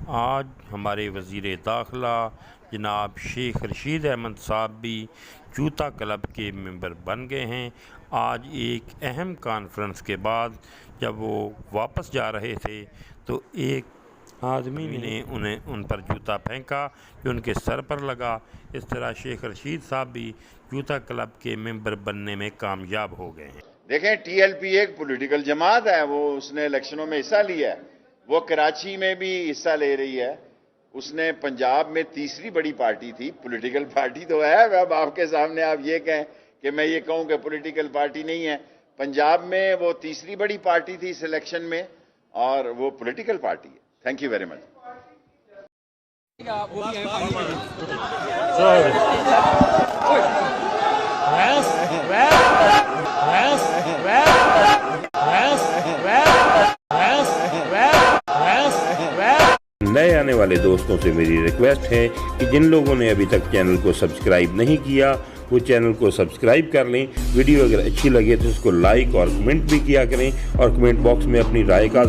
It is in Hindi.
आज हमारे वज़ीर दाखिला जनाब शेख रशीद अहमद साहब भी जूता क्लब के मेंबर बन गए हैं। आज एक अहम कॉन्फ्रेंस के बाद जब वो वापस जा रहे थे तो एक आदमी ने उन पर जूता फेंका जो उनके सर पर लगा। इस तरह शेख रशीद साहब भी जूता क्लब के मेंबर बनने में कामयाब हो गए हैं। देखें, टीएलपी एक पॉलिटिकल जमात है, वो उसने इलेक्शनों में हिस्सा लिया है, वो कराची में भी हिस्सा ले रही है। उसने पंजाब में तीसरी बड़ी पार्टी थी, पॉलिटिकल पार्टी तो है। अब आपके सामने आप ये कहें कि मैं ये कहूं कि पॉलिटिकल पार्टी नहीं है। पंजाब में वो तीसरी बड़ी पार्टी थी इस इलेक्शन में और वो पॉलिटिकल पार्टी है। Thank you very much. नए आने वाले दोस्तों से मेरी रिक्वेस्ट है कि जिन लोगों ने अभी तक चैनल को सब्सक्राइब नहीं किया वो चैनल को सब्सक्राइब कर लें। वीडियो अगर अच्छी लगे तो उसको लाइक और कमेंट भी किया करें और कमेंट बॉक्स में अपनी राय का